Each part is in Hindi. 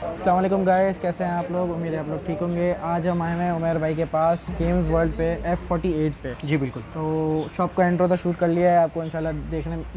अस्सलाम वालेकुम गाइस, कैसे हैं आप लोग। उम्मीद है आप लोग ठीक होंगे। आज हम आए हैं उमर भाई के पास गेम्स वर्ल्ड पे F48 पे। जी बिल्कुल। तो शॉप का इंट्रो तो शूट कर लिया है, आपको इंशाल्लाह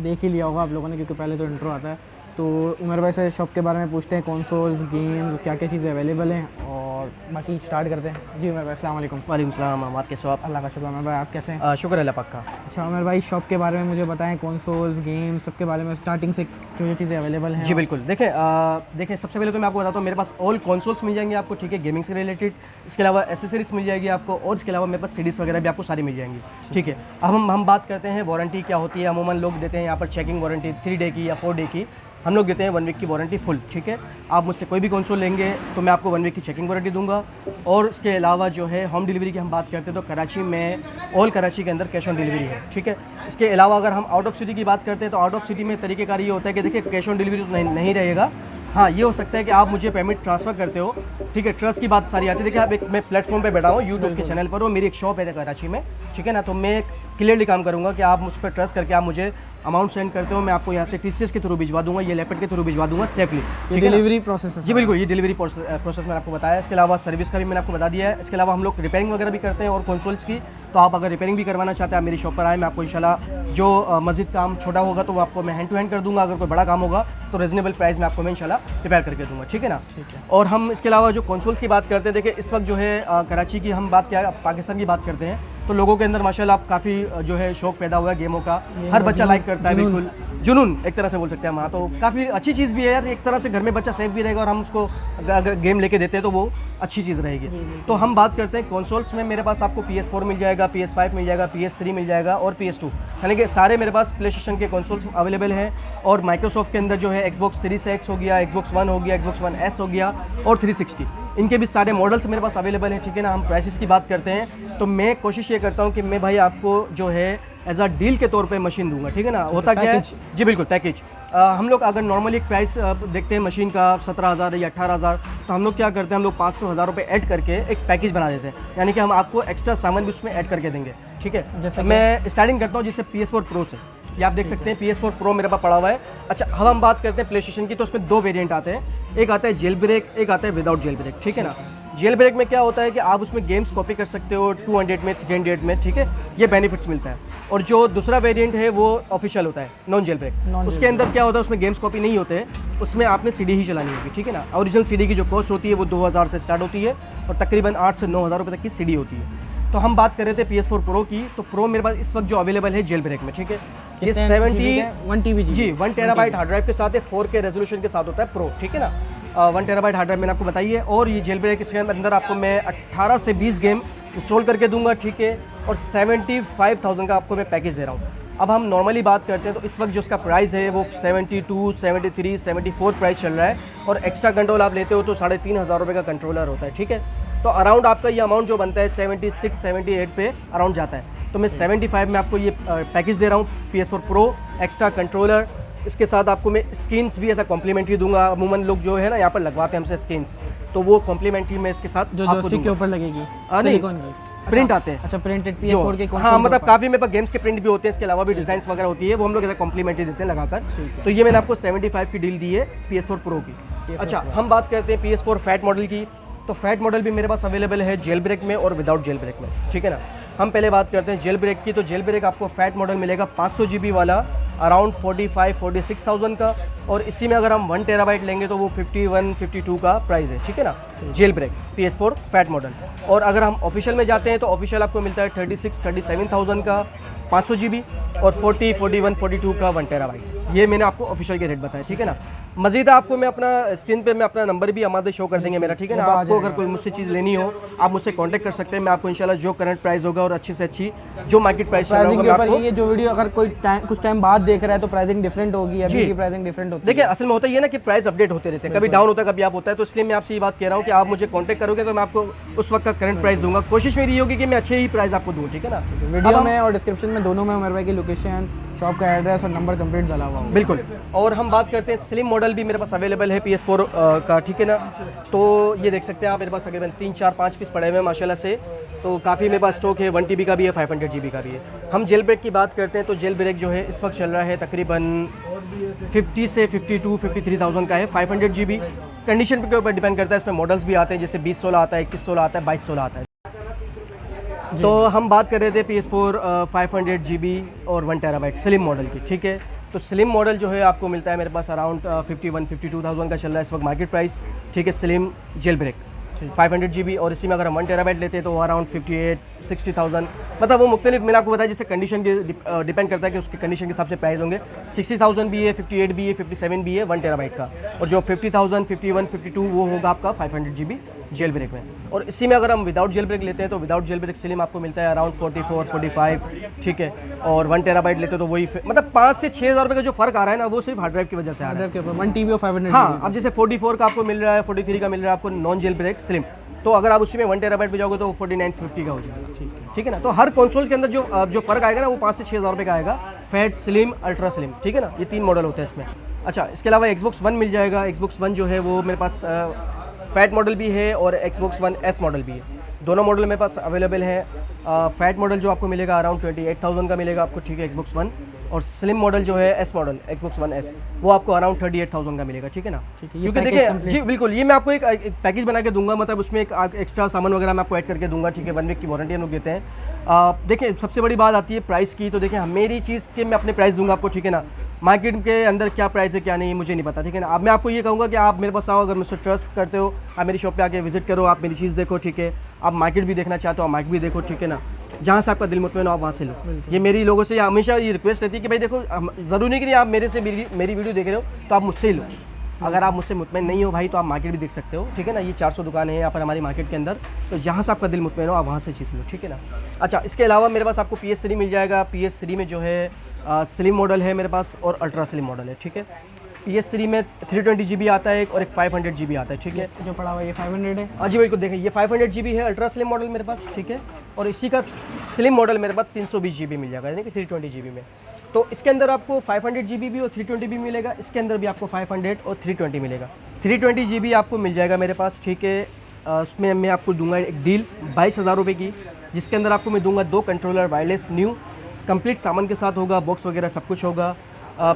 देख ही लिया होगा आप लोगों ने, क्योंकि पहले तो इंट्रो आता है। तो उमर भाई से शॉप के बारे में पूछते हैं, कंसोल्स, गेम्स, क्या क्या चीज़ें अवेलेबल हैं, और बाकी स्टार्ट करते हैं। जी उमर भाई, अस्सलाम वालेकुम। वालेकुम सलाम। आप कैसे हो आप? अल्लाह का शुक्र। उमर भाई आप कैसे हैं? शुक्र अल्लाह पाक का। अच्छा उमर भाई, शॉप के बारे में मुझे बताएं, कंसोल्स, गेम्स, सबके बारे में स्टार्टिंग से जो चीज़ें अवेलेबल हैं। जी बिल्कुल। देखें सबसे पहले तो मैं आपको बताता हूँ, मेरे पास ऑल कंसोल्स मिल जाएंगे आपको, ठीक है, गेमिंग से रिलेटेड। इसके अलावा एसेसरीज मिल जाएगी आपको, और इसके अलावा मेरे पास सीडीज़ वगैरह भी आपको सारी मिल जाएंगी, ठीक है। अब हम बात करते हैं वारंटी क्या होती है। अमूमन लोग देते हैं यहाँ पर चेकिंग वारंटी 3 डे की या 4 डे की, हम लोग देते हैं 1 वीक की वारंटी फुल, ठीक है। आप मुझसे कोई भी कंसोल लेंगे तो मैं आपको 1 वीक की चेकिंग वारंटी दूंगा। और इसके अलावा जो है होम डिलीवरी की हम बात करते हैं तो कराची में, ऑल कराची के अंदर कैश ऑन डिलीवरी है, ठीक है। इसके अलावा अगर हम आउट ऑफ सिटी की बात करते हैं तो आउट ऑफ सिटी में तरीक़ेकार ये होता है कि देखिए कैश ऑन डिलीवरी तो नहीं रहेगा। हाँ, ये हो सकता है कि आप मुझे पेमेंट ट्रांसफ़र करते हो, ठीक है। ट्रस्ट की बात सारी आती है। देखिए आप मैं प्लेटफॉर्म पे बैठा हूँ यूट्यूब के चैनल पर, और मेरी एक शॉप है कराची में, ठीक है ना। तो मैं क्लियरली काम करूँगा कि आप मुझ पर ट्रस्ट करके आप मुझे अमाउंट सेंड करते हो, मैं आपको यहाँ से TCS के थ्रू भिजवा दूंगा, ये लैपटॉप के थ्रू भिजवा दूंगा सेफली। Delivery process? जी बिल्कुल, ये डिलीवरी प्रोसेस मैंने आपको बताया। इसके अलावा सर्विस का भी मैंने आपको बता दिया है। इसके अलावा हम लोग रिपेयरिंग वगैरह भी करते हैं और कंसोल्स की। तो आप अगर रिपेयरिंग भी करवाना चाहते हैं आप मेरी शॉप पर आए, मैं आपको इंशाल्लाह जो मस्जिद काम छोटा होगा तो वो आपको मैं हैंड टू हैंड कर दूंगा, अगर कोई बड़ा काम होगा तो रीजनेबल प्राइस में आपको मैं इंशाल्लाह रिपेयर करके दूंगा, ठीक है ना। ठीक है। और हम इसके अलावा जो कंसोल्स की बात करते हैं, देखिए इस वक्त जो है कराची की हम बात क्या पाकिस्तान की बात करते हैं तो लोगों के अंदर माशाल्लाह काफ़ी जो है शौक पैदा हुआ है गेमों का। हर बच्चा लाइक करता है, बिल्कुल जुनून एक तरह से बोल सकते हैं हम। हाँ, तो काफ़ी अच्छी चीज़ भी है यार, एक तरह से घर में बच्चा सेफ भी रहेगा, और हम उसको अगर गेम लेके देते हैं तो वो अच्छी चीज़ रहेगी। तो हम बात करते हैं कंसोल्स में, मेरे पास आपको PS4 मिल जाएगा, PS5 मिल जाएगा, PS3 मिल जाएगा और PS2, यानी कि सारे मेरे पास प्ले स्टेशन के कंसोल्स अवेलेबल हैं। और माइक्रोसॉफ्ट के अंदर जो है Xbox सीरीज X हो गया, Xbox One हो गया, Xbox One S हो गया और 360, इनके भी सारे मॉडल्स मेरे पास अवेलेबल हैं, ठीक है ना। हम प्राइसेस की बात करते हैं तो मैं कोशिश ये करता हूँ कि मैं भाई आपको जो है एज अ डील के तौर पे मशीन दूंगा, ठीक है ना। होता क्या है, जी बिल्कुल पैकेज। हम लोग अगर नॉर्मली एक प्राइस देखते हैं मशीन का 17,000 या 18,000, तो हम लोग क्या करते हैं, हम लोग 500-1,000 रुपये ऐड करके एक पैकेज बना देते हैं, यानी कि हम आपको एक्स्ट्रा सामान भी उसमें ऐड करके देंगे, ठीक है। जैसे मैं स्टार्टिंग करता हूँ जिससे PS4 Pro से, ये आप देख सकते हैं PS4 Pro मेरे पास पड़ा हुआ है। अच्छा, अब हम बात करते हैं प्ले स्टेशन की, तो उसमें 2 वेरिएंट आते हैं, एक आता है जेल ब्रेक, एक आता है विदाउट जेल ब्रेक, ठीक है ना। जेल ब्रेक में क्या होता है कि आप उसमें गेम्स कॉपी कर सकते हो 200 में, 300 में, ठीक है, ये बेनिफिट्स मिलता है। और जो दूसरा वेरिएंट है वो ऑफिशियल होता है, नॉन जेल ब्रेक। उसके अंदर क्या होता है, उसमें गेम्स कॉपी नहीं होते हैं, उसमें आपने CD ही चलानी होगी, ठीक है ना। ओरिजिनल CD की जो कॉस्ट होती है वो 2,000 से स्टार्ट होती है और तकरीबन 8 से 9,000 रुपये तक की CD होती है। तो हम बात कर रहे थे PS4 Pro की, तो Pro मेरे पास इस वक्त जो अवेलेबल है जेल ब्रेक में, ठीक है, ये 1 TB जी 1 टेराबाइट हार्ड ड्राइव के साथ है, 4K रेजोल्यूशन के साथ होता है Pro, ठीक है ना। 1 टेराबाइट हार्ड ड्राइव मैंने आपको बताई है। और ये जेल ब्रेक इसके अंदर आपको मैं 18 से 20 गेम इंस्टॉल करके दूंगा, ठीक है। और 75,000 का आपको मैं पैकेज दे रहा हूँ। अब हम नॉर्मली बात करते हैं तो इस वक्त जो उसका प्राइस है वो 72, 73, 74 प्राइस चल रहा है, और एक्स्ट्रा कंट्रोल आप लेते हो तो 3,500 रुपये का कंट्रोलर होता है, ठीक है। तो अराउंड आपका ये अमाउंट जो बनता है 76, 78 पे अराउंड जाता है। तो मैं 75 में आपको ये पैकेज दे रहा हूँ, PS4 Pro, एक्स्ट्रा कंट्रोलर, इसके साथ आपको मैं स्किन्स भी ऐसा कॉम्प्लीमेंट्री दूंगा। अमूमन लोग जो है ना यहाँ पर लगवाते हैं हमसे स्किन्स, तो वो कॉम्प्लीमेंट्री में इसके साथ जो जोस्टिक के ऊपर लगेगी, नहीं प्रिंट आते हैं। अच्छा, प्रिंटेड PS4 के, हाँ, मतलब काफ़ी मेरे पास गेम्स के प्रिंट भी होते हैं, इसके अलावा भी डिज़ाइंस वगैरह होती है, वो हम लोग ऐसा कॉम्प्लीमेंट्री देते हैं लगाकर। तो ये मैंने आपको 75 की डील दी है PS4 Pro की। अच्छा, हम बात करते हैं PS4 फैट मॉडल की, तो फैट मॉडल भी मेरे पास अवेलेबल है जेल ब्रेक में और विदाउट जेल ब्रेक में, ठीक है ना। हम पहले बात करते हैं जेल ब्रेक की, तो जेल ब्रेक आपको फैट मॉडल मिलेगा 500 GB वाला अराउंड 45-46,000 का, और इसी में अगर हम 1 टेराबाइट लेंगे तो वो 51-52 का प्राइस है, ठीक है ना, jail break PS4 fat model. और अगर हम ऑफिशियल में जाते हैं तो ऑफिशियल आपको मिलता है 36-37,000 का 500 GB और 41-42 का 1 टेराबाइट। ये मैंने आपको ऑफिशियल के रेट बताया, ठीक है ना। मजीद आपको मैं अपना स्क्रीन पे मैं अपना नंबर भी हमारे शो कर देंगे मेरा, ठीक है ना। आपको अगर कोई मुझसे चीज़ लेनी हो आप मुझसे कांटेक्ट कर सकते हैं, मैं आपको इंशाल्लाह जो करंट प्राइस होगा और अच्छी से अच्छी जो मार्केट प्राइस चल रहा होगा मैं आपको। ये जो वीडियो अगर कोई कुछ टाइम बाद देख रहा है तो प्राइसिंग डिफरेंट होगी, अभी की प्राइसिंग डिफरेंट होती है। देखिए असल में होता ये ना कि प्राइस अपडेट होते रहते हैं, कभी डाउन होता है कभी अप होता है, तो इसलिए मैं आपसे ये बात कह रहा हूँ कि आप मुझे कांटेक्ट करोगे तो मैं आपको उस वक्त का करंट प्राइस दूंगा। कोशिश मेरी होगी कि मैं अच्छे ही प्राइस आपको दूँ, ठीक है ना। वीडियो में और डिस्क्रिप्शन में दोनों में उमर भाई की लोकेशन, शॉप का एड्रेस और नंबर कंप्लीट डाला हुआ होगा। बिल्कुल। और हम बात करते हैं स्लिम मॉडल भी मेरे पास अवेलेबल है PS4 का, ठीक है ना। तो ये देख सकते हैं आप, मेरे पास तकरीबन 3 4 5 पीस पड़े हुए हैं माशाल्लाह से। तो काफ़ी मेरे पास स्टॉक है, 1 TB का भी है, 500 GB का भी है। हम जेल ब्रेक की बात करते हैं तो जेल ब्रेक जो है इस वक्त चल रहा है तकरीबन 50 से 52 53,000 का है, 500 GB। कंडीशन के ऊपर डिपेंड करता है, इसमें मॉडल्स भी आते हैं, जैसे 2016 आता है, 2116 आता है, 2216 आता है। तो हम बात कर रहे थे PS4 500 GB और 1 TB स्लिम मॉडल की, ठीक है। तो स्लिम मॉडल जो है आपको मिलता है मेरे पास अराउंड 51-52,000 का चल रहा है इस वक्त मार्केट प्राइस, ठीक है। स्लिम जेल ब्रेक 500 GB, और इसी में अगर हम 1 TB लेते हैं तो वो अराउंड 58-60,000, मतलब वो मुख्तलिफ, मैंने आपको बताया जैसे कंडीशन के डिपेंड करता है कि उसके कंडीशन के हिसाब से प्राइस होंगे। 60,000 भी है, 58 भी है, 57 भी है 1 TB का, और जो 50,000, 51, 52 वो होगा आपका 500 GB जेल ब्रेक में। और इसी में अगर हम विदाउट जेल ब्रेक लेते हैं तो विदाउट जेल ब्रेक स्लिम आपको मिलता है अराउंड 44-45, ठीक है। और 1 TB लेते हैं तो वही मतलब 5 से 6,000 रुपये का जो फर्क आ रहा है ना, वो सिर्फ हार्ड ड्राइव की वजह से आ रहा है। 1 TB और 500 हाँ, अब जैसे 44 का आपको मिल रहा है, 43 का मिल रहा है आपको नॉन जेल ब्रेक स्लिम, तो अगर आप उसी में 1 TB पे जाओगे तो 49-50 का हो जाएगा, ठीक है ना। तो हर कंसोल के अंदर जो फर्क आएगा ना वो 5 से 6,000 रुपये का आएगा, फैट, स्लिम, अल्ट्रा स्लिम, ठीक है ना। ये 3 मॉडल होते हैं इसमें। अच्छा, इसके अलावा Xbox One मिल जाएगा। Xbox One जो है वो मेरे पास फैट मॉडल भी है और Xbox One S मॉडल भी है, दोनों मॉडल मेरे पास अवेलेबल है। फैट मॉडल जो आपको मिलेगा अराउंड 28,000 का मिलेगा आपको, ठीक है, Xbox One। और स्लिम मॉडल जो है S model Xbox One S वो आपको अराउंड 38,000 का मिलेगा, ठीक है ना। क्योंकि देखिए जी बिल्कुल, ये मैं आपको एक पैकेज बना के दूंगा, मतलब उसमें एक एक्स्ट्रा सामान वगैरह मैं आपको ऐड करके दूंगा, ठीक है। 1 वीक की वारंटी हम लोग देते हैं। देखिए सबसे बड़ी बात आती है प्राइस की, तो देखिए मेरी चीज़ के मैं अपने प्राइस दूंगा आपको, ठीक है ना। मार्केट के अंदर क्या प्राइस है क्या नहीं मुझे नहीं पता, ठीक है ना। अब मैं आपको ये कहूँगा कि आप मेरे पास आओ, अगर मुझसे ट्रस्ट करते हो आप मेरी शॉप पे आके विजिट करो, आप मेरी चीज़ देखो, ठीक है। आप मार्केट भी देखना चाहते हो आप मार्केट भी देखो, ठीक है ना। जहाँ से आपका दिल मुतमईन हो आप वहाँ से लो। ये मेरी लोगों से हमेशा ये रिक्वेस्ट रहती है कि भाई देखो, ज़रूरी नहीं कि आप मेरे से मेरी वीडियो देख रहे हो तो आप मुझसे ही लो। अगर आप मुझसे मुतमईन नहीं हो भाई तो आप मार्केट भी देख सकते हो, ठीक है ना। ये 400 दुकानें हैं यहाँ पर हमारी मार्केट के अंदर, तो जहाँ से आपका दिल मुतमईन हो आप वहाँ से चीज़ लो, ठीक है ना। अच्छा, इसके अलावा मेरे पास आपको PS3 मिल जाएगा। PS3 में जो है स्लिम मॉडल है मेरे पास और अल्ट्रा स्लिम मॉडल है, ठीक है। PS3 में 320 GB आता है और एक 500 GB आता है, ठीक है। जो पड़ा हुआ ये 500 है। हाँ जी बिल्कुल, देखें ये 500 GB है अल्ट्रा स्लिम मॉडल मेरे पास, ठीक है। और इसी का स्लिम मॉडल मेरे पास 320 GB मिल जाएगा, यानी कि 320 GB में। तो इसके अंदर आपको 500 GB भी और 320 भी मिलेगा, इसके अंदर भी आपको 500 और 320 मिलेगा। 320 GB आपको मिल जाएगा मेरे पास, ठीक है। उसमें मैं आपको दूंगा एक डील 22,000 रुपये की, जिसके अंदर आपको मैं दूंगा 2 कंट्रोलर वायरलेस न्यू, कंप्लीट सामान के साथ होगा, बॉक्स वगैरह सब कुछ होगा।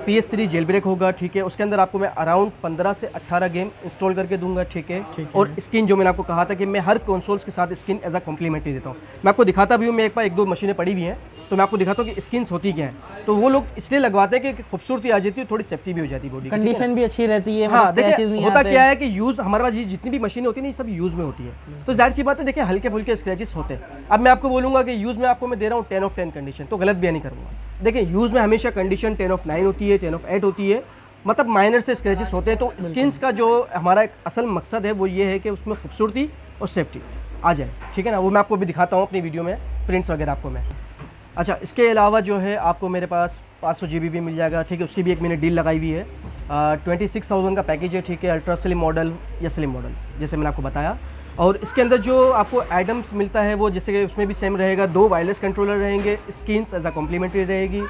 PS3 जेल ब्रेक होगा, ठीक है। उसके अंदर आपको मैं अराउंड 15 से 18 गेम इंस्टॉल करके दूंगा, ठीक है। और स्किन जो मैंने आपको कहा था कि मैं हर कंसोल्स के साथ स्किन एज अ कॉम्प्लीमेंट्री देता हूँ, मैं आपको दिखाता भी हूँ। मैं एक बार 1-2 मशीनें पड़ी हुई हैं तो मैं आपको दिखाता हूँ कि स्किन्स होती क्या है। तो वो लोग इसलिए लगवाते हैं कि खूबसूरती आ जाती है, थोड़ी सेफ्टी भी हो जाती है बॉडी की, कंडीशन भी अच्छी रहती है। हाँ देखिए होता क्या है कि यूज़ हमारे पास जितनी भी मशीनें होती है ना, सब यूज़ में होती है, तो जाहिर सी बात है देखिए हल्के फुल्के स्क्रैचेस होते हैं। अब मैं आपको बोलूँगा कि यूज़ में आपको मैं दे रहा हूँ 10 of 10 कंडीशन, तो गलत भी नहीं करूँगा। देखिए यूज़ में हमेशा कंडीशन 10 of 9 होती है, 10 of 8 होती है, मतलब माइनर से स्क्रैचेस होते हैं। तो स्किन्स का जो हमारा एक असल मकसद है वो ये है कि उसमें खूबसूरती और सेफ्टी आ जाए, ठीक है ना। वो मैं आपको भी दिखाता हूँ अपनी वीडियो में, प्रिंट्स वगैरह आपको मैं। अच्छा, इसके अलावा जो है आपको मेरे पास 500 GB भी मिल जाएगा, ठीक है। उसकी भी एक मैंने डील लगाई हुई है। 26,000 का पैकेज है, ठीक है। अल्ट्रा स्लिम मॉडल या स्लिम मॉडल जैसे मैंने आपको बताया। और इसके अंदर जो आपको आइटम्स मिलता है वो जैसे कि उसमें भी सेम रहेगा, 2 वायरलेस कंट्रोलर रहेंगे, स्किन्स एज अ कॉम्प्लीमेंट्री रहेगी।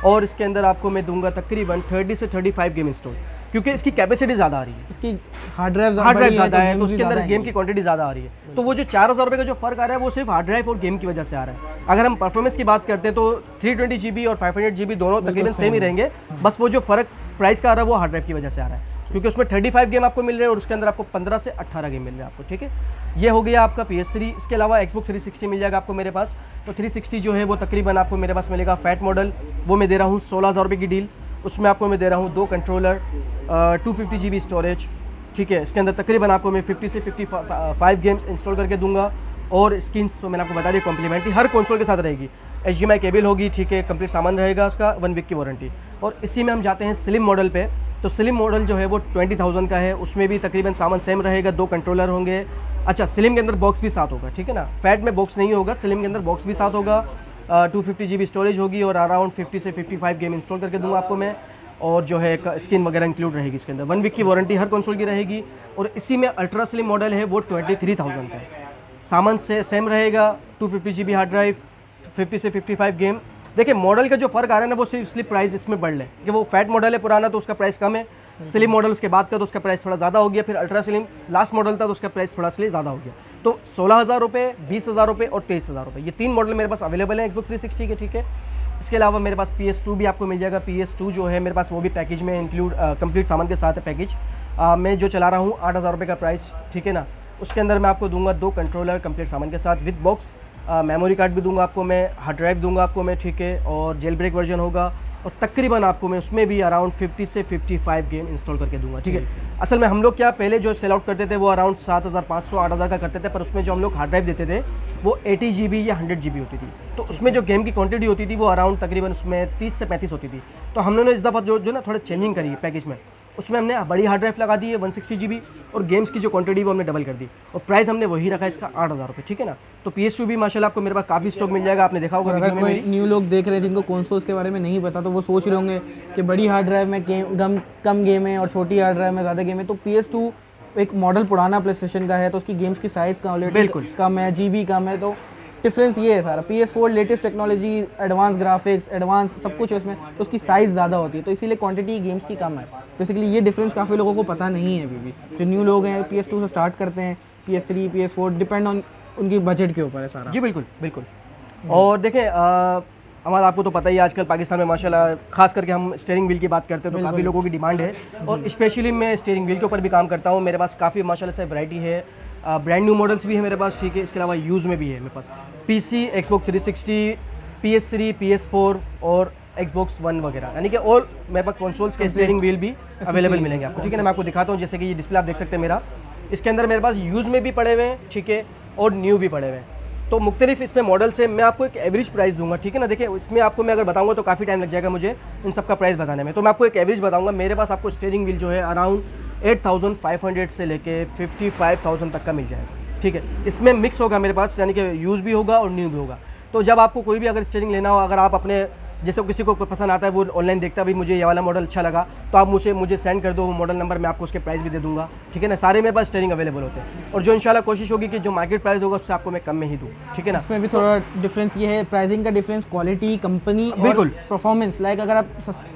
और इसके अंदर आपको मैं दूंगा तकरीबन 30 से 35 गेम इंस्टॉल, क्योंकि इसकी कैपेसिटी ज़्यादा आ रही है, इसकी हार्ड ड्राइव ज़्यादा है, तो उसके अंदर गेम की क्वांटिटी ज़्यादा आ रही है। तो वो जो 4,000 रुपये का जो फर्क आ रहा है वो सिर्फ हार्ड ड्राइव और गेम की वजह से आ रहा है। अगर हम परफॉर्मेंस की बात करते हैं तो 320 GB और 500 GB दोनों तकरीबन सेम ही रहेंगे, बस वो जो फर्क प्राइस का आ रहा है वो हार्ड ड्राइव की वजह से आ रहा है, क्योंकि उसमें 35 गेम आपको मिल रहे हैं और उसके अंदर आपको 15 से 18 गेम मिल रहे हैं आपको, ठीक है। ये हो गया आपका PS3। इसके अलावा Xbox 360 मिल जाएगा आपको मेरे पास। तो 360 जो है वो तकरीबन आपको मेरे पास मिलेगा फैट मॉडल, वो मैं दे रहा हूँ 16,000 रुपये की डील। उसमें आपको मैं दे रहा हूँ 2 कंट्रोलर, 250 GB स्टोरेज, ठीक है। इसके अंदर तकरीबन आपको मैं 50 से 55 गेम्स इंस्टॉल करके दूंगा। और स्किन्स तो मैंने आपको बता दी कॉम्प्लीमेंट्री हर कंसोल के साथ रहेगी, HDMI केबल होगी, ठीक है। कंप्लीट सामान रहेगा उसका, 1 वीक की वारंटी। और इसी में हम जाते हैं स्लिम मॉडल पे। तो स्लिम मॉडल जो है वो 20,000 का है, उसमें भी तकरीबन सामान सेम रहेगा, 2 कंट्रोलर होंगे। अच्छा, स्लिम के अंदर बॉक्स भी साथ होगा, ठीक है ना। फैट में बॉक्स नहीं होगा, स्लिम के अंदर बॉक्स भी साथ होगा। 250 GB स्टोरेज होगी और अराउंड 50 से 55 गेम इंस्टॉल करके दूंगा आपको मैं। और जो है स्किन वगैरह इंक्लूड रहेगी इसके अंदर, 1 वीक की वारंटी हर कंसोल की रहेगी। और इसी में अल्ट्रा स्लिम मॉडल है वो 23,000 का है, सामान से सेम रहेगा, 250 GB हार्ड ड्राइव, 50 से 55 गेम देखिए मॉडल का जो फर्क आ रहा है ना वो सिर्फ स्लिप प्राइस इसमें बढ़ ले कि वो फैट मॉडल है पुराना तो उसका प्राइस कम है, स्लिम मॉडल उसके बाद का तो उसका प्राइस थोड़ा ज़्यादा हो गया, फिर अल्ट्रा स्लिम लास्ट मॉडल था तो उसका प्राइस थोड़ा सा ज़्यादा हो गया। तो 16,000 रुपये, 20,000 रुपये और 23,000 रुपये, ये 3 मॉडल मेरे पास अवेलेबल है Xbox 360 के, ठीक है। इसके अलावा मेरे पास PS2 भी आपको मिल जाएगा। PS2 जो है मेरे पास वो भी पैकेज में इंक्लूड कंप्लीट सामान के साथ है पैकेज। मैं जो चला रहा हूँ 8,000 रुपये का प्राइस, ठीक है ना। उसके अंदर मैं आपको दूंगा 2 कंट्रोलर कंप्लीट सामान के साथ विद बॉक्स, मेमोरी कार्ड भी दूंगा आपको मैं, हार्ड ड्राइव दूंगा आपको मैं, ठीक है, और जेल ब्रेक वर्जन होगा, और तकरीबन आपको मैं उसमें भी अराउंड 50 से 55 गेम इंस्टॉल करके दूंगा, ठीक है। असल में हम लोग क्या पहले जो सेल आउट करते थे वो अराउंड 7,500 8,000 का करते थे, पर उसमें जो हम लोग हार्ड ड्राइव देते थे वो 80 GB या 100 GB होती थी, तो उसमें जो गेम की क्वांटिटी होती थी वो अराउंड तकरीबन उसमें 30 से 35 होती थी। तो हम लोगों ने इस दफ़ा जो ना थोड़ा चेंजिंग करी है पैकेज में, उसमें हमने बड़ी हार्ड ड्राइव लगा दी है 160 GB, और गेम्स की जो क्वांटिटी वो हमने डबल कर दी, और प्राइस हमने वही रखा है इसका 8,000 रुपये, ठीक है ना। तो PS2 भी माशाल्लाह आपको मेरे पास काफ़ी स्टॉक मिल जाएगा, आपने देखा होगा अगर वीडियो में कोई मेरी। न्यू लोग देख रहे हैं जिनको कंसोल्स के बारे में नहीं पता, तो वो सोच रहे होंगे कि बड़ी हार्ड ड्राइव में कम गेम है और छोटी हार्ड ड्राइव में ज़्यादा गेम है। तो PS2 एक मॉडल पुराना प्लेस्टेशन का है, तो उसकी गेम्स की साइज़ का ऑलरेडी बिल्कुल कम है, GB कम है, तो डिफरेंस ये है सारा। PS4 latest technology, advance graphics, advance सब कुछ है उसमें, तो उसकी साइज़ ज़्यादा होती है, तो इसीलिए क्वांटिटी गेम्स की कम है। बेसिकली ये डिफरेंस काफ़ी लोगों को पता नहीं है अभी भी। जो न्यू लोग हैं PS2 से स्टार्ट करते हैं, PS3 PS4 डिपेंड ऑन उनकी बजट के ऊपर है सारा। जी बिल्कुल बिल्कुल। और देखें हमारा आपको तो पता ही है आजकल पाकिस्तान में माशाल्लाह खास करके हम स्टीयरिंग व्हील की बात करते हैं तो काफ़ी लोगों की डिमांड है, और स्पेशली मैं स्टीयरिंग व्हील के ऊपर भी काम करता हूँ। मेरे पास काफ़ी माशाल्लाह से वैरायटी है, ब्रांड न्यू मॉडल्स भी है मेरे पास, ठीक है। इसके अलावा यूज़ में भी है मेरे पास PC, Xbox 360, PS3, PS4 और Xbox One वगैरह, यानी कि ऑल मेरे पास कंसोल्स के स्टीयरिंग व्हील भी अवेलेबल मिलेंगे आपको, ठीक है ना। मैं आपको दिखाता हूँ, जैसे कि ये डिस्प्ले आप देख सकते हैं मेरा, इसके अंदर मेरे पास यूज़ में भी पड़े हुए हैं, ठीक है, और न्यू भी पड़े हुए हैं। तो मुख्तलिफ इसमें मॉडल से मैं आपको एक एवरेज प्राइस दूंगा, ठीक है ना। देखिए इसमें आपको मैं अगर बताऊंगा तो काफ़ी टाइम लग जाएगा मुझे इन सब का प्राइस बताने में, तो मैं आपको एक एवरेज बताऊंगा। मेरे पास आपको स्टीयरिंग व्हील जो है अराउंड 8,500 से लेके 55,000 तक का मिल जाएगा, ठीक है। इसमें मिक्स होगा मेरे पास, यानी कि यूज़ भी होगा और न्यू भी होगा। तो जब आपको कोई भी अगर स्टीयरिंग लेना हो, अगर आप अपने जैसे किसी को पसंद आता है वो ऑनलाइन देखता है भाई मुझे ये वाला मॉडल अच्छा लगा, तो आप मुझे सेंड कर दो वो मॉडल नंबर, मैं आपको उसके प्राइस भी दे दूंगा, ठीक है ना। सारे मेरे पास स्टीयरिंग अवेलेबल होते हैं, और जो इंशाल्लाह कोशिश होगी कि जो मार्केट प्राइस होगा उससे आपको मैं कम में ही दूँ, ठीक है ना। इसमें भी थोड़ा डिफरेंस ये है, प्राइसिंग का डिफरेंस, क्वालिटी, कंपनी, बिल्कुल परफॉर्मेंस। लाइक अगर आप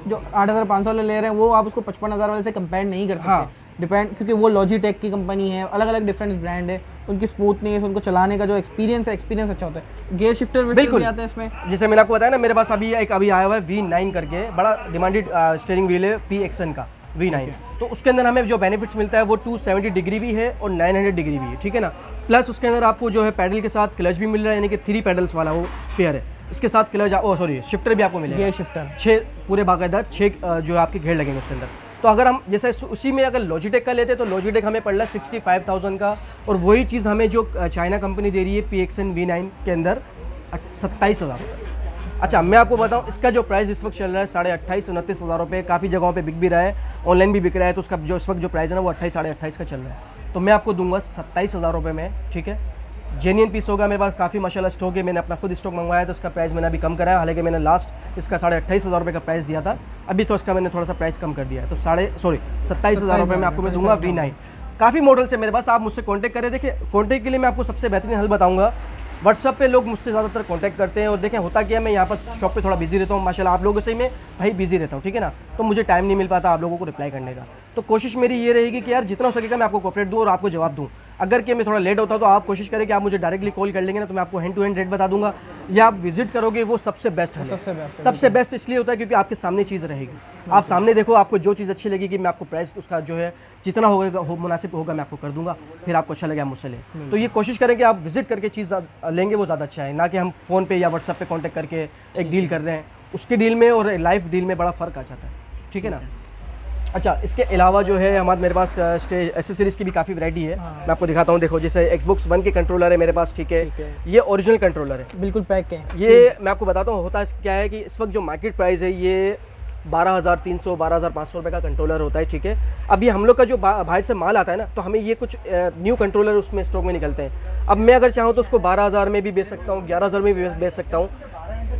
जो 8,500 वाले ले रहे हैं वो आप उसको 55,000 वाले से कंपेयर नहीं कर सकते। हाँ। डिपेंड, क्योंकि वो लॉजिटेक की कंपनी है, अलग अलग डिफरेंट ब्रांड है, उनकी स्मूथनेस, उनको चलाने का जो एक्सपीरियंस है, एक्सपीरियंस अच्छा होता है। गियर शिफ्टर बिल्कुल भी आता है इसमें। जैसे मैंने आपको बताया ना, मेरे पास अभी आया हुआ है V9 करके, बड़ा डिमांडेड स्टीयरिंग व्हील है PXN का V9। तो उसके अंदर हमें जो बेनिफिट्स मिलता है वो 270 डिग्री भी है और 900 डिग्री भी है, ठीक है ना। प्लस उसके अंदर आपको जो है पैडल के साथ क्लच भी मिल रहा है, यानी कि 3 पैडल्स वाला वो पेयर है। इसके साथ क्लच शिफ्टर भी आपको मिलेगा, गियर शिफ्टर 6 पूरे बाकायदा 6 जो आपके घेर लगेंगे उसके अंदर। तो अगर हम जैसे उसी में अगर लॉजिटेक का लेते तो लॉजिटेक हमें पड़ रहा है 65,000 का, और वही चीज़ हमें जो चाइना कंपनी दे रही है PXN V9 के अंदर 27,000। अच्छा मैं आपको बताऊं इसका जो प्राइस इस वक्त चल रहा है 28,500 29,000 रुपये, काफ़ी जगहों पे बिक भी रहा है, ऑनलाइन भी बिक रहा है, तो उसका जो इस वक्त जो प्राइस है ना वो 28 साढ़े 28 का चल रहा है। तो मैं आपको दूंगा 27,000 रुपये में, ठीक है। जेन्युइन पीस होगा, मेरे पास काफ़ी माशाल्लाह स्टॉक है, मैंने अपना खुद स्टॉक मंगवाया तो उसका प्राइस मैंने अभी कम कराया, हालांकि मैंने लास्ट इसका 28,500 रुपये का प्राइस दिया था, अभी तो इसका मैंने थोड़ा सा प्राइस कम कर दिया है, तो 27,000 रुपये में आपको मैं दूंगा V9। काफ़ी मॉडल्स है मेरे पास, आप मुझसे कॉन्टैक्ट करें। देखिए कॉन्टैक्ट के लिए मैं आपको सबसे बेहतरीन हल बताऊँगा, व्हाट्सअप पे लोग मुझसे ज़्यादातर कांटेक्ट करते हैं, और देखें होता क्या है मैं यहाँ पर शॉप पे थोड़ा बिजी रहता हूँ, माशाल्लाह आप लोगों से ही मैं भाई बिजी रहता हूँ, ठीक है ना, तो मुझे टाइम नहीं मिल पाता आप लोगों को रिप्लाई करने का। तो कोशिश मेरी ये रहेगी कि यार जितना हो सकेगा मैं आपको कोऑपरेट दूँ और आपको जवाब दूँ। अगर कि मैं थोड़ा लेट होता तो आप कोशिश करें कि आप मुझे डायरेक्टली कॉल कर लेंगे ना, तो मैं आपको हैंड टू हैंड रेट बता दूंगा, या आप विजिट करोगे वो सबसे बेस्ट है। सबसे बेस्ट इसलिए होता है क्योंकि आपके सामने चीज़ रहेगी, आप सामने देखो, आपको जो चीज़ अच्छी लगेगी मैं आपको प्राइस उसका जो है जितना होगा मुनासिब होगा मैं आपको कर दूंगा, फिर आपको अच्छा लगे आप मुझसे लें। तो ये कोशिश करें कि आप विजिट करके चीज़ लेंगे वो ज़्यादा अच्छा है, ना कि हम फ़ोन पे या व्हाट्सएप पे कांटेक्ट करके एक डील कर रहे हैं, उसके डील में और लाइव डील में बड़ा फ़र्क आ जाता है, ठीक है ना। अच्छा इसके अलावा जो है हमारे मेरे पास एसेसरीज़ की भी काफ़ी वैरायटी है, मैं आपको दिखाता हूँ। देखो जैसे Xbox One के कंट्रोलर है मेरे पास, ठीक है, ये ओरिजिनल कंट्रोलर है, बिल्कुल पैक है। ये मैं आपको बताता हूँ होता है क्या है कि इस वक्त जो मार्केट प्राइस है ये 12,300 12,500 रुपये का कंट्रोलर होता है, ठीक है। अभी हम लोग का जो बाहर से माल आता है ना, तो हमें ये कुछ न्यू कंट्रोलर उसमें स्टॉक में निकलते हैं। अब मैं अगर चाहूँ तो उसको 12,000 में भी बेच सकता हूँ, 11,000 में भी बेच सकता हूँ,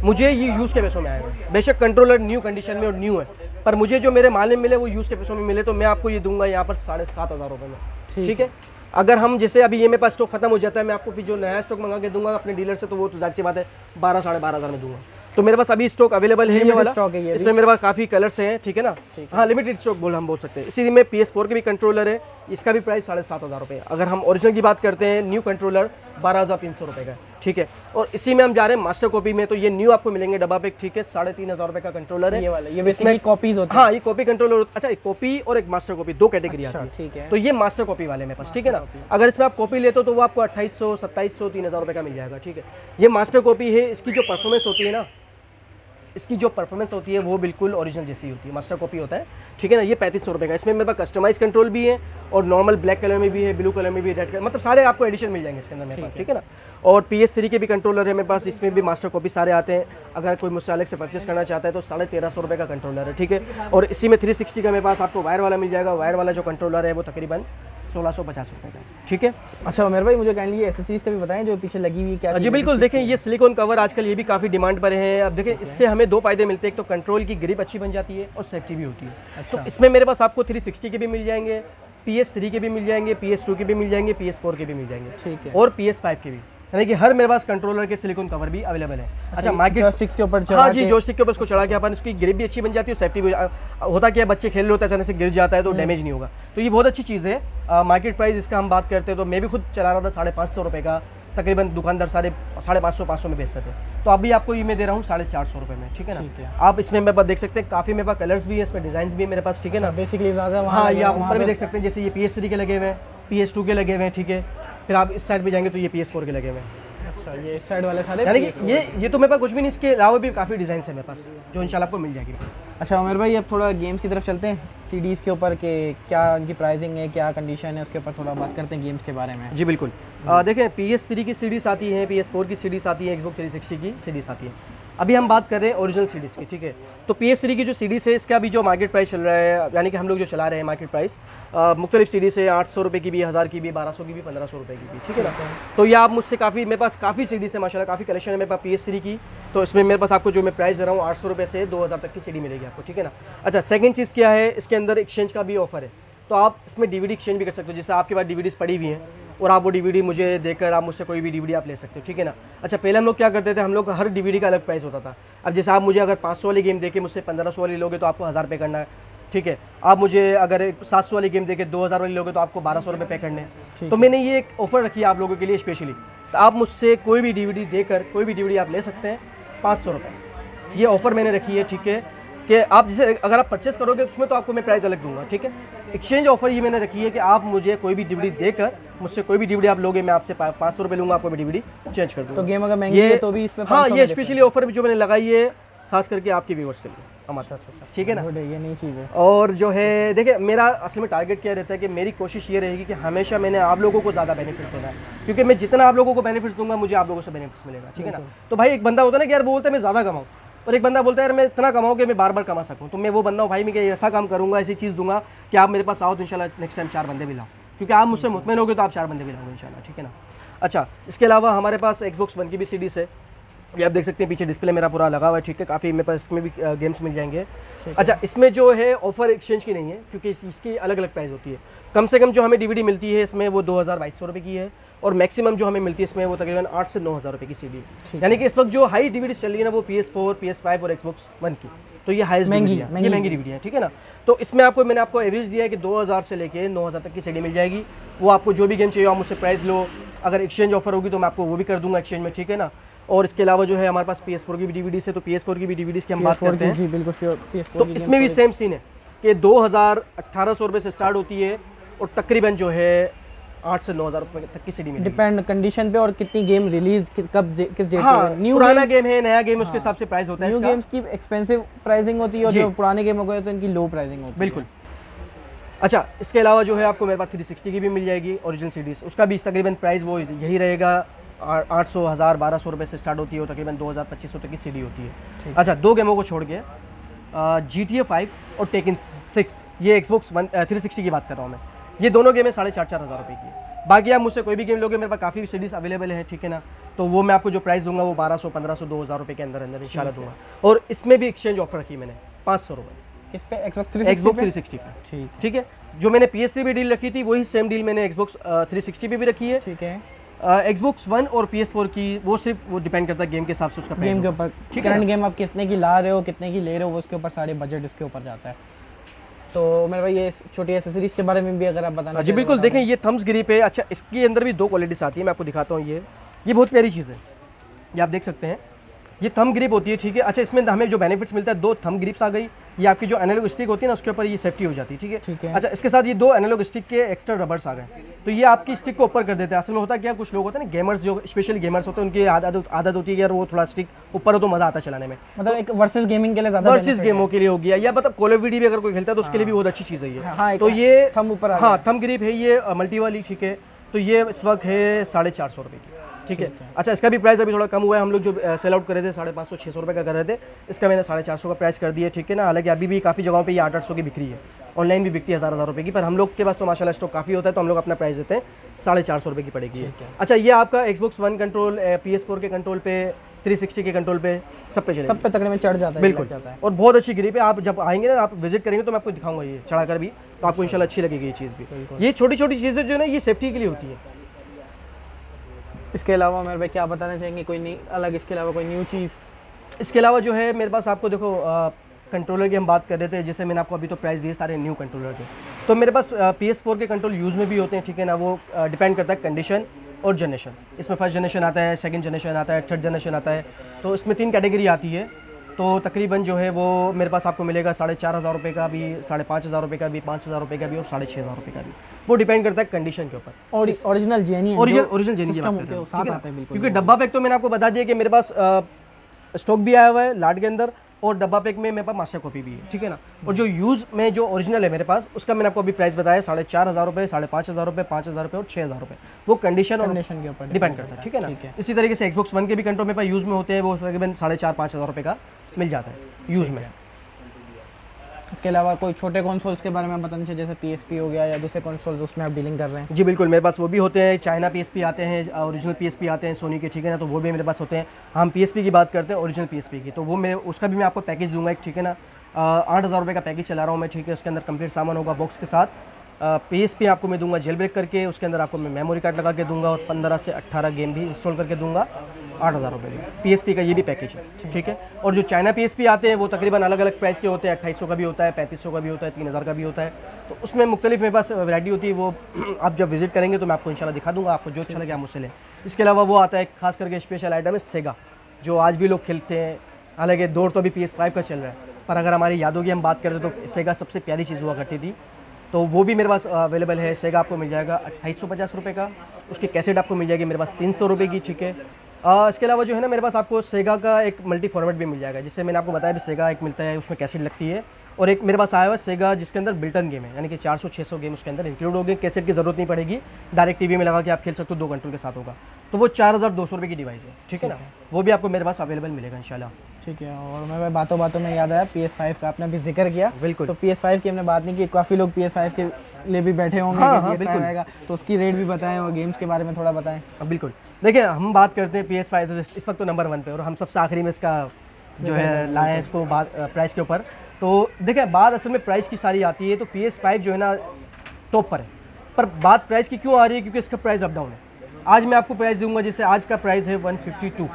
मुझे ये यूज़ के पैसों में आएगा। बेशक कंट्रोलर न्यू कंडीशन में और न्यू है, पर मुझे जो मेरे माल में मिले वो यूज़ के पैसों में मिले, तो मैं आपको ये दूंगा यहाँ पर 7,500 रुपये में, ठीक है। अगर हम जैसे अभी ये मेरे पास स्टॉक खत्म हो जाता है, मैं आपको फिर जो नया स्टॉक मंगा के दूंगा अपने डीलर से, तो वो तो जाहिर सी बात है 12 साढ़े 12,000 में दूंगा, तो मेरे पास अभी स्टॉक अवेलेबल है ये वाला स्टॉक है ये इसमें मेरे पास काफ़ी कलर्स हैं, ठीक है ना। हाँ, लिमिटेड स्टॉक हम बोल सकते हैं। इसी में PS4 के भी कंट्रोलर है, इसका भी प्राइस 7,500 रुपये। अगर हम ओरिजिनल की बात करते हैं, न्यू कंट्रोलर 12,300 रुपये का, ठीक है। और इसी में हम जा रहे हैं मास्टर कॉपी में, तो ये न्यू आपको मिलेंगे डब्बा पे, ठीक है, 3,500 रुपये का कंट्रोलर है ये वाला। ये बेसिकली कॉपीज होते हैं। हाँ, ये कॉपी कंट्रोलर। अच्छा, एक कॉपी और एक मास्टर कॉपी, दो कैटेगरी आती है, ठीक है। तो ये मास्टर कॉपी वाले मेरे पास, ठीक है ना। अगर इसमें आप कॉपी लेते हो तो वो आपको 2,800, 2,700, 3,000 रुपये का मिल जाएगा, ठीक है। ये मास्टर कॉपी है, इसकी जो परफॉर्मेंस होती है ना, इसकी जो परफॉर्मेंस होती है वो बिल्कुल ओरिजिनल जैसी होती है, मास्टर कॉपी होता है, ठीक है ना। ये 3,500 रुपये का। इसमें मेरे पास कस्टमाइज कंट्रोल भी है और नॉर्मल ब्लैक कलर में भी है, ब्लू कलर में भी, रेड कलर, मतलब सारे आपको एडिशन मिल जाएंगे इसके अंदर मेरे पास, ठीक है ना। और PS3 के भी कंट्रोलर है मेरे पास, इसमें भी मास्टर कॉपी सारे आते हैं। अगर कोई मुझसे अलग से परचेस करना चाहता है तो 1,350 रुपये का कंट्रोलर है, ठीक है। और इसी में 360 का मेरे पास आपको वायर वाला मिल जाएगा। वायर वाला जो कंट्रोलर है वो तकरीबन 1,650 रुपये का, ठीक है। अच्छा उमेर भाई, मुझे काइंडली एसेसरीज का भी बताएं जो पीछे लगी हुई क्या जी बिल्कुल, देखें ये सिलिकॉन कवर आजकल ये भी काफ़ी डिमांड पर है। अब देखें इससे हमें दो फायदे मिलते हैं, एक तो कंट्रोल की ग्रिप अच्छी बन जाती है और सेफ्टी भी होती है। तो इसमें मेरे पास आपको 360 के भी मिल जाएंगे, PS3 के भी मिल जाएंगे, PS2 के भी मिल जाएंगे, PS4 के भी मिल जाएंगे, ठीक है, और PS5 के भी, यानी कि हर मेरे पास कंट्रोलर के सिलिकॉन कवर भी अवेलेबल है। अच्छा, मार्केट जॉयस्टिक के ऊपर हाँ जी, जॉयस्टिक के ऊपर इसको चढ़ा के अपन उसकी ग्रिप भी अच्छी बन जाती है और सेफ्टी भी होता क्या है, बच्चे खेल रहे होते हैं, अचानक से गिर जाता है तो डैमेज नहीं होगा, तो ये बहुत अच्छी चीज़ है। मार्केट प्राइस इसका हम बात करते हैं तो मैं भी खुद चला रहा था 550 रुपये का, तकरीबन दुकानदार 550 में बेचते थे, तो अभी आपको ये मैं दे रहा हूँ 450 रुपये में, ठीक है ना। आप इसमें मेरे पास देख सकते हैं काफ़ी मेरे पास कलर्स भी है, इसमें डिजाइन भी है मेरे पास, ठीक है ना। बेसिकली ज़्यादा हाँ, ये आप ऊपर भी देख सकते हैं, जैसे ये PS3 के लगे हुए हैं, PS2 के लगे हुए हैं, ठीक है। फिर आप इस साइड पे जाएंगे तो ये PS4 के लगे हुए हैं। अच्छा, ये इस साइड वाले सारे, यानी कि ये तो मेरे पास कुछ भी नहीं, इसके अलावा भी काफ़ी डिज़ाइन है मेरे पास जो इंशाल्लाह आपको मिल जाएगी। अच्छा उमेर भाई, अब थोड़ा गेम्स की तरफ चलते हैं, सीडीज़ के ऊपर के क्या उनकी प्राइसिंग है, क्या कंडीशन है, उसके ऊपर थोड़ा बात करते हैं गेम्स के बारे में। जी बिल्कुल, देखें PS3 की सीडीज़ आती हैं, PS4 की सीडीज़ आती है, Xbox 360 की सीडीज़ आती है। अभी हम बात कर रहे हैं ओरिजिनल सीडीज़ की, ठीक है। तो PS3 की जो सीडीज़ है इसका भी जो मार्केट प्राइस चल रहा है, यानी कि हम लोग जो चला रहे हैं मार्केट प्राइस, मुख्तलिफ सीडीज़ है, 800 रुपये की भी, 1000 की भी, 1200 की भी, 1500 रुपये की भी, ठीक है ना। तो ये आप मुझसे काफ़ी, मेरे पास काफ़ी सीडीज़ है माशाल्लाह, काफ़ी कलेक्शन है मेरे पास PS3 की। तो इसमें मेरे पास आपको जो मैं प्राइस दे रहा हूँ 800 रुपये से 2,000 तक की सीडी मिलेगी आपको, ठीक है ना। अच्छा, सेकंड चीज़ क्या है, इसके अंदर एक्सचेंज का भी ऑफर है, तो आप इसमें DVD एक्सचेंज भी कर सकते हो। जैसे आपके पास DVDs पड़ी हुई हैं और आप वो DVD मुझे देकर आप मुझसे कोई भी DVD आप ले सकते हो, ठीक है ना। अच्छा, पहले हम लोग क्या करते थे, हम लोग हर DVD का अलग प्राइस होता था। अब जैसे आप मुझे अगर 500 वाली गेम देके मुझसे 1500 वाली लोगे तो आपको 1000 रुपये करना है, ठीक है। आप मुझे अगर 700 वाली गेम देके 2000 वाली लोगे तो आपको 1200 रुपये पे करने हैं। तो मैंने ये एक ऑफर रखी है आप लोगों के लिए स्पेशली, तो आप मुझसे कोई भी DVD देकर कोई भी DVD आप ले सकते हैं 500 रुपये। ये ऑफ़र मैंने रखी है, ठीक है, कि आप जैसे अगर आप परचेस करोगे उसमें तो आपको मैं प्राइस अलग दूंगा, ठीक है। एक्सचेंज ऑफर ये मैंने रखी है कि आप मुझे कोई भी DVD देकर मुझसे कोई भी DVD आप लोगे, मैं आपसे 500 रुपये लूँगा, आपको मैं DVD चेंज कर दूँगा। तो गेम अगर महंगी है तो भी इसमें हाँ, ये स्पेशली ऑफर जो मैंने लगाई है खास करके आपके व्यूअर्स के लिए हमारा, ठीक है ना। ये नई चीज़ है। और जो है देखिए, मेरा असल में टारगेट क्या रहता है कि मेरी कोशिश ये रहेगी कि हमेशा मैंने आप लोगों को ज़्यादा बेनिफिट देना है, क्योंकि मैं जितना आप लोगों को बेनिफिट्स दूंगा मुझे आप लोगों से बेनिफिट्स मिलेगा, ठीक है ना। तो भाई एक बंदा होता है ना कि यार बोलता है मैं ज़्यादा कमाऊँ, और एक बंदा बोलता है यार मैं इतना कमाऊँ कि मैं बार बार कमा सकूँ। तो मैं वो बंदा हूँ भाई, मैं ऐसा काम करूँगा, ऐसी चीज़ दूंगा कि आप मेरे पास आओ तो इंशाल्लाह नेक्स्ट टाइम 4 बंदे भी लाओ, क्योंकि आप मुझसे मुतमईन होगे तो आप 4 बंदे भी लाओगे इंशाल्लाह, ठीक है ना। अच्छा, इसके अलावा हमारे पास Xbox One की भी सीडीज़ है, ये आप देख सकते हैं, पीछे डिस्प्ले मेरा पूरा लगा हुआ है, ठीक है। काफ़ी मेरे पास इसमें भी गेम्स मिल जाएंगे। अच्छा, इसमें जो है ऑफर एक्सचेंज की नहीं है, क्योंकि इसकी अलग अलग प्राइस होती है। कम से कम जो हमें DVD मिलती है इसमें वो 2200 रुपये की है, और मैक्सिमम जो हमें मिलती है इसमें वो तकरीबन 8 से 9 हज़ार रुपये की सीडी है। यानी कि इस वक्त जो हाई DVD चल रही है ना वो PS4, PS5 और Xbox One की, तो ये हाईएस्ट महंगी DVD है, ठीक है ना। तो इसमें मैंने आपको एवरेज दिया है कि 2000 से लेके 9000 तक की सीडी मिल जाएगी। वो आपको जो भी गेम चाहिए आप मुझसे प्राइस लो, अगर एक्सचेंज ऑफर होगी तो मैं आपको वो भी कर दूंगा एक्सचेंज में, ठीक है ना। और इसके अलावा जो है हमारे पास PS4 की भी DVDs है, तो PS4 की भी DVDs की हम बात करते हैं जी बिल्कुल PS4 तो इसमें भी सेम सीन है कि 1800 रुपये से स्टार्ट होती है और तकरीबन जो है 8 से 9000 रुपये तक की सीडी में डिपेंड कंडीशन पे और कितनी गेम रिलीज कब किस डेट हाँ, पे। न्यू पुराना गेम है, नया गेम, उसके हिसाब से प्राइस होता है। न्यू गेम्स की एक्सपेंसिव प्राइसिंग होती है और जो पुराने गेम हो गए तो इनकी लो प्राइसिंग होती है। बिल्कुल। अच्छा, इसके अलावा जो है आपको मेरे पास 360 की भी मिल जाएगी ओरिजिनल सीडीज, उसका भी तकरीबन प्राइस वो यही रहेगा, 800, 1000, 1200 रुपये से स्टार्ट होती है और तकरीबन 2000-2500 तक की सीडी होती है। अच्छा, 2 गेमों को छोड़ के GTA 5 और Tekken 6, ये Xbox 360 की बात कर रहा हूँ मैं, ये दोनों गेमें 4,500 रुपये की है। बाकी आप मुझसे कोई भी गेम लोगे, मेरे पास काफ़ी सीडीज अवेलेबल है, ठीक है ना। तो वो मैं आपको जो प्राइस दूंगा वो 1200, 1500, 2000 रुपये के अंदर इंशाल्लाह दूंगा। और इसमें भी एक्सचेंज ऑफर रखी मैंने 500 रुपये किस पे, Xbox 360 पे, ठीक है। जो मैंने PS3 पे डील रखी थी वही सेम डील मैंने Xbox 360 पे भी रखी है, ठीक है। Xbox One और PS4 की वो सिर्फ वो डिपेंड करता है गेम के हिसाब से उसका प्राइस गेम के होगा। ऊपर, करंट गेम आप कितने की ला रहे हो, कितने की ले रहे हो, वो उसके ऊपर सारे बजट इसके ऊपर जाता है। तो मेरे भाई ये छोटी एसेसरीज के बारे में भी अगर आप बताना जी बिल्कुल, देखें ये थम्स ग्रिप है। अच्छा, इसके अंदर भी 2 क्वालिटीज आती है, मैं आपको दिखाता हूँ। ये बहुत प्यारी चीज़ है, ये आप देख सकते हैं, ये थंब ग्रिप होती है, ठीक है। अच्छा, इसमें हमें जो बेनिफिट्स मिलता है, 2 थंब ग्रिप्स आ गई, ये आपकी जो एनालॉग स्टिक होती है ना उसके ऊपर ये सेफ्टी हो जाती है, ठीक है। अच्छा, इसके साथ ये 2 एनालॉग स्टिक के एक्स्ट्रा रबर्स आ गए, तो ये आपकी स्टिक को ऊपर कर देते हैं। असल में होता क्या, कुछ लोग होते हैं ना गेमर्स, जो स्पेशली गेमर्स होते हैं, उनकी आदत होती है यार वो थोड़ा स्टिक ऊपर हो तो मजा आता है चलाने में, मतलब एक वर्सेस गेमिंग के लिए ज़्यादा वर्सेस गेमों के लिए हो गया, या मतलब कॉल ऑफ ड्यूटी भी अगर कोई खेलता है तो उसके लिए भी बहुत अच्छी चीज़ है ये। हाँ, तो ये थंब ऊपर आ हाँ थंब ग्रिप है, ये मल्टी वाली, ठीक है। तो ये इस वक्त है 450 रुपये की, ठीक है। अच्छा, इसका भी प्राइस अभी थोड़ा कम हुआ है, हम लोग जो सेल आउट कर रहे थे 550-600 रुपये का कर रहे थे, इसका मैंने 450 का प्राइस कर दिया, ठीक है ना। हालांकि अभी भी काफ़ी जगहों पे ये 800 की बिक्री है, ऑनलाइन भी बिकती है 1000 रुपये की, पर हम लोग के पास तो माशाल्लाह स्टॉक काफ़ी होता है, तो हम लोग अपना प्राइस देते हैं 450 रुपये की पड़ेगी ये। अच्छा, ये आपका Xbox One कंट्रोल, PS4 के कंट्रोल पे, 360 के कंट्रोल पे, सब पे चलेगा, सब पे तकरीबन चढ़ जाता है, बिल्कुल जाता है। और बहुत अच्छी ग्रिप है। आप जब आएंगे ना, आप विजिट करेंगे तो मैं आपको दिखाऊंगा ये चढ़ाकर भी, तो आपको इंशाल्लाह अच्छी लगेगी ये चीज़ भी। ये छोटी छोटी चीज़ें जो है ना, ये सेफ्टी के लिए होती है। इसके अलावा मेरे भाई क्या बताना चाहेंगे, कोई नहीं अलग, इसके अलावा कोई न्यू चीज़? इसके अलावा जो है मेरे पास, आपको देखो कंट्रोलर की हम बात कर रहे थे, जैसे मैंने आपको अभी तो प्राइस दिए सारे न्यू कंट्रोलर के, तो मेरे पास PS4 के कंट्रोल यूज़ में भी होते हैं, ठीक है ना। वो डिपेंड करता है कंडीशन और जनरेशन। इसमें फर्स्ट जनरेशन आता है, सेकंड जनरेशन आता है, थर्ड जनरेशन आता है, तो इसमें 3 कैटेगरी आती है। तो तकरीबन जो है वो मेरे पास आपको मिलेगा 4500 रुपये का भी, 5500 रुपये का भी, 5000 रुपये का भी और 6500 रुपये का भी। वो डिपेंड करता है कंडीशन के ऊपर। और original genuine original genuine system के साथ आता है, बिल्कुल। क्योंकि डब्बा पैक तो मैंने आपको बता दिया कि मेरे पास स्टॉक भी आया हुआ है लाट के अंदर, और डब्बा पैक में मेरे पास मास्टर कॉपी भी है, ठीक है ना। और जो यूज़ में जो ओरिजिनल है मेरे पास, उसका मैंने आपको अभी प्राइस बताया 4500 रुपये, 5500 रुपये, 5000 रुपये और 6000 रुपये। वो कंडीशन के ऊपर डिपेंड करता है, ठीक है ना। इसी तरीके से Xbox One के भी कंट्रोल मेरे पास यूज़ में होते हैं, वो तकरीबन 4500-5000 रुपये का मिल जाता है यूज़ में। इसके अलावा कोई छोटे कंसोल्स के बारे में बताना चाहिए, जैसे PSP हो गया या दूसरे कंसोल्स, उसमें आप डीलिंग कर रहे हैं? जी बिल्कुल, मेरे पास वो भी होते हैं, चाइना PSP आते हैं, ओरिजिनल PSP आते हैं सोनी के, ठीक है ना, तो वो भी मेरे पास होते हैं। हम PSP की बात करते हैं, ओरिजिनल PSP की, तो वो मैं उसका भी मैं आपको पैकेज दूंगा एक, ठीक है ना। 8000 रुपये का पैकेज चला रहा हूँ मैं, ठीक है। उसके अंदर कंप्लीट सामान होगा बॉक्स के साथ। PSP आपको मैं दूंगा जेल ब्रेक करके, उसके अंदर आपको मैं मेमोरी कार्ड लगा के दूंगा और 15 से 18 गेम भी इंस्टॉल करके दूंगा 8000 रुपये में। PSP का ये भी पैकेज है, ठीक है। और जो चाइना PSP आते हैं वो तकरीबन अलग अलग प्राइस के होते हैं, 2800 का भी होता है, 3500 का भी होता है, 3000 का भी होता है। तो उसमें मुख्तलिफ मेरे पास वैरायटी होती है, वो आप जब विजिट करेंगे तो मैं आपको इंशाल्लाह दिखा दूंगा, आपको जो अच्छा लगे आप मुझसे लें। इसके अलावा वो आता है खास करके स्पेशल आइटम है सेगा, जो आज भी लोग खेलते हैं। हालांकि दौर तो अभी PS5 का चल रहा है, पर अगर हमारी यादों की हम बात करें तो सेगा सबसे प्यारी चीज़ हुआ करती थी, तो वो भी मेरे पास अवेलेबल है। सेगा आपको मिल जाएगा 2850 रुपये का, उसकी कैसेट आपको मिल जाएगी मेरे पास 300 रुपये की, ठीक है। इसके अलावा जो है ना, मेरे पास आपको सेगा का एक मल्टी फॉर्मेट भी मिल जाएगा, जिससे मैंने आपको बताया भी सेगा एक मिलता है, उसमें कैसेट लगती है। और एक मेरे पास आया हुआ है सेगा, जिसके अंदर बिल्टन गेम है, यानी कि 400-600 गेम उसके अंदर इंक्लूड हो गए, कैसेट की ज़रूरत नहीं पड़ेगी, डायरेक्ट टीवी में लगा के आप खेल सकते हो, 2 कंट्रोल के साथ होगा। तो वो 4200 रुपये की डिवाइस है, ठीक है ना। वो भी आपको मेरे पास अवेलेबल मिलेगा इंशाल्लाह, ठीक है। और मैं बातों बातों में याद आया PS5 का आपने अभी जिक्र किया, बिल्कुल। तो PS5 की हमने बात नहीं की, काफ़ी लोग PS5 के लिए भी बैठे होंगे कि PS5 आएगा, तो उसकी रेट भी बताएं और गेम्स के बारे में थोड़ा बताएं। बिल्कुल, देखिए हम बात करते हैं PS5 तो इस वक्त तो नंबर 1 पे, और हम सबसे आखिरी में इसका जो है लाए हैं इसको बात प्राइस के ऊपर। तो देखिए, बात असल में प्राइस की सारी आती है, तो PS5 जो है ना टॉप पर है, पर बात प्राइस की क्यों आ रही है, क्योंकि इसका प्राइस अप डाउन है। आज मैं आपको प्राइस दूंगा, जैसे आज का प्राइस है 152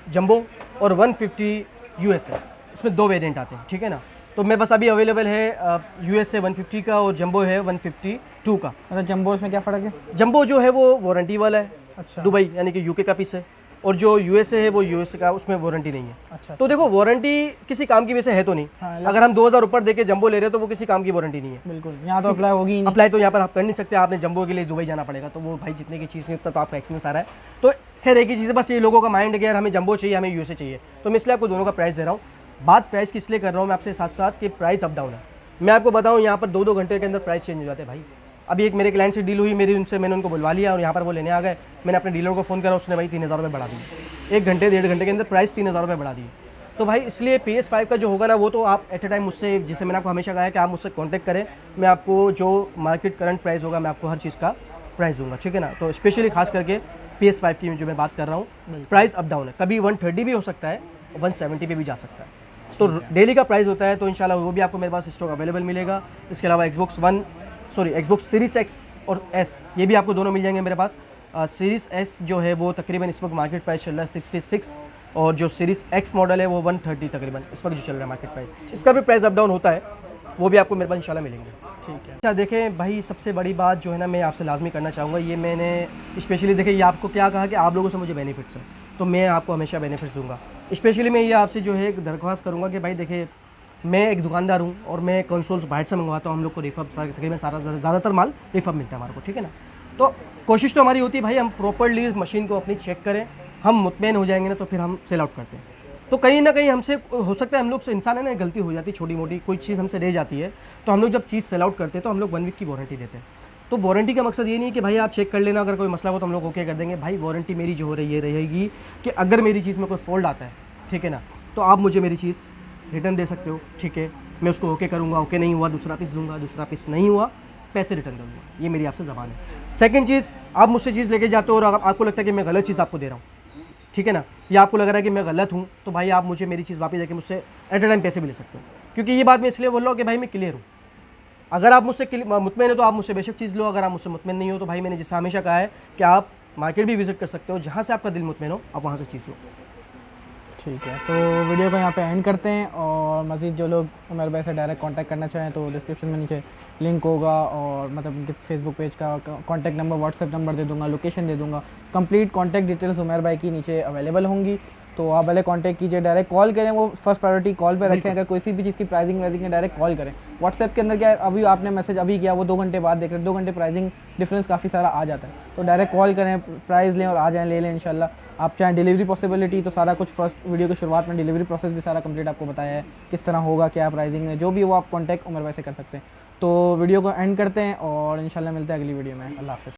जंबो और 150 USA, इसमें 2 वेरिएंट आते हैं, ठीक है ना। तो मेरे पास अभी अवेलेबल है USA 150 का और जंबो है 152 का। अच्छा, जंबो में क्या फ़र्क है? जंबो जो है वो वारंटी वाला है, अच्छा, दुबई यानी कि UK का पीस है, और जो USA है वो USA का, उसमें वारंटी नहीं है। अच्छा, तो देखो, वारंटी किसी काम की वजह से है तो नहीं। हाँ, अगर हम 2000 ऊपर देके जंबो ले रहे हैं तो वो किसी काम की वारंटी नहीं है, बिल्कुल। यहाँ तो अप्लाई होगी ही नहीं। अप्लाई तो यहाँ पर आप कर नहीं सकते, आपने जंबो के लिए दुबई जाना पड़ेगा, तो वो भाई जितने की चीज़ नहीं उतना तो आपका एक्सपीरियंस आ रहा है। तो खैर एक ही चीज़ है, बस ये लोगों का माइंड है कि यार हमें जंबो चाहिए, हमें USA चाहिए, तो मैं इसलिए आपको दोनों का प्राइस दे रहा हूँ। बात प्राइस की इसलिए कर रहा हूँ मैं आपसे साथ साथ कि प्राइस अप डाउन है। मैं आपको बताऊँ, यहाँ पर 2-2 घंटे के अंदर प्राइस चेंज हो जाते हैं भाई। अभी एक मेरे क्लाइंट से डील हुई मेरी, मैंने उनको बुलवा लिया और यहाँ पर वो लेने आ गए। मैंने अपने डीलर को फ़ोन करा, उसने भाई 3000 रुपये बढ़ा दिए, 1 घंटे 1.5 घंटे के अंदर प्राइस 3000 रुपये बढ़ा दिए। तो भाई इसलिए PS5 का जो होगा ना, वो तो आप एट ए टाइम मुझसे, जिसे मैंने आपको हमेशा कहा है कि आप मुझसे कॉन्टैक्ट करें, मैं आपको जो मार्केट करंट प्राइस होगा मैं आपको हर चीज़ का प्राइस दूंगा, ठीक है ना। तो स्पेशली खास करके PS5 की जो मैं बात कर रहा हूँ, प्राइस अप डाउन है, कभी 130 भी हो सकता है, 170 पे भी जा सकता है। तो डेली का प्राइस होता है, तो इंशाल्लाह वो भी आपको मेरे पास स्टॉक अवेलेबल मिलेगा। इसके अलावा Xbox Series X और S, ये भी आपको दोनों मिल जाएंगे मेरे पास। सीरीज़ एस जो है वो तकरीबन इस वक्त मार्केट प्राइस चल रहा है 66, और जो सीरीज़ एक्स मॉडल है वो 130 तकरीबन इस वक्त जो चल रहा है मार्केट प्राइस। इसका भी प्राइस अप डाउन होता है, वो भी आपको मेरे पास इंशाल्लाह मिलेंगे। ठीक है। अच्छा देखें भाई, सबसे बड़ी बात जो है ना मैं आपसे लाजमी करना चाहूँगा, ये मैंने स्पेशली देखें, ये आपको क्या कहा कि आप लोगों से मुझे बेनिफिट्स हैं, तो मैं आपको हमेशा बेनिफिट्स दूंगा। स्पेशली मैं ये आपसे जो है एक दरख्वास्त करूँगा कि भाई देखिए, मैं एक दुकानदार हूँ और मैं कंसोल्स बाहर से मंगवाता हूँ, हम लोग को रिफब तकरीबन सारा ज़्यादातर माल रिफब मिलता है हमारे को, ठीक है ना। तो कोशिश तो हमारी होती है भाई हम प्रॉपरली मशीन को अपनी चेक करें, हम मुतमईन हो जाएंगे ना तो फिर हम सेल आउट करते हैं। तो कहीं ना कहीं हमसे हो सकता है, हम लोग से इंसान है ना, गलती हो जाती है छोटी मोटी, कोई चीज़ हमसे रह जाती है, तो हम लोग जब चीज़ सेल आउट करते हैं तो हम लोग 1 वीक की वारंटी देते हैं। तो वारंटी का मकसद ये नहीं है कि भाई आप चेक कर लेना, अगर कोई मसला हो तो हम लोग ओके कर देंगे। भाई वारंटी मेरी जो हो रही है रहेगी कि अगर मेरी चीज़ में कोई फॉल्ट आता है, ठीक है ना, तो आप मुझे मेरी चीज़ रिटर्न दे सकते हो, ठीक है, मैं उसको ओके करूँगा, ओके नहीं हुआ दूसरा पीस दूंगा, दूसरा पीस नहीं हुआ पैसे रिटर्न कर दूँगा, ये मेरी आपसे ज़बान है। सेकंड चीज़, आप मुझसे चीज़ लेके जाते हो और अगर आपको लगता है कि मैं गलत चीज़ आपको दे रहा हूँ, ठीक है ना, या आपको लग रहा है कि मैं गलत हूँ, तो भाई आप मुझे मेरी चीज़ वापस देके मुझसे एट ए टाइम पैसे भी ले सकते हो। क्योंकि ये बात मैं इसलिए बोल रहा हूँ कि भाई मैं क्लियर हूँ। अगर आप मुझसे मुतमईन हो तो आप मुझसे बेशक चीज़ लो, अगर आप मुझसे मुतमईन नहीं हो तो भाई मैंने जैसा हमेशा कहा है कि आप मार्केट भी विजिट कर सकते हो, जहाँ से आपका दिल मुतमईन हो आप वहाँ से चीज़ लो। ठीक है, तो वीडियो को यहाँ पे एंड करते हैं, और मज़ीद जो लोग उमर भाई से डायरेक्ट कांटेक्ट करना चाहें तो डिस्क्रिप्शन में नीचे लिंक होगा, और मतलब उनके फेसबुक पेज का कांटेक्ट नंबर, व्हाट्सएप नंबर दे दूँगा, लोकेशन दे दूँगा, कंप्लीट कांटेक्ट डिटेल्स उमर भाई की नीचे अवेलेबल होंगी। तो आप पहले कांटेक्ट कीजिए, डायरेक्ट कॉल करें, वो फर्स्ट प्रायोरिटी कॉल पे रखें। अगर कोई भी चीज़ की प्राइसिंग है डायरेक्ट कॉल करें। व्हाट्सएप के अंदर क्या है, अभी आपने मैसेज अभी किया, वो 2 घंटे बाद देख रहे हैं, 2 घंटे प्राइसिंग डिफरेंस काफ़ी सारा आ जाता है। तो डायरेक्ट कॉल करें, प्राइस लें और आ जाएँ, ले लें इंशाल्लाह। आप चाहें डिलीवरी पॉसिबिलिटी, तो सारा कुछ फर्स्ट वीडियो की शुरुआत में डिलीवरी प्रोसेस भी सारा कंप्लीट आपको बताया है, किस तरह होगा, क्या प्राइसिंग है, जो भी वो आप कॉन्टैक्ट उमर भाई से कर सकते हैं। तो वीडियो को एंड करते हैं और इंशाल्लाह मिलते हैं अगली वीडियो में। अल्लाह हाफ़िज़।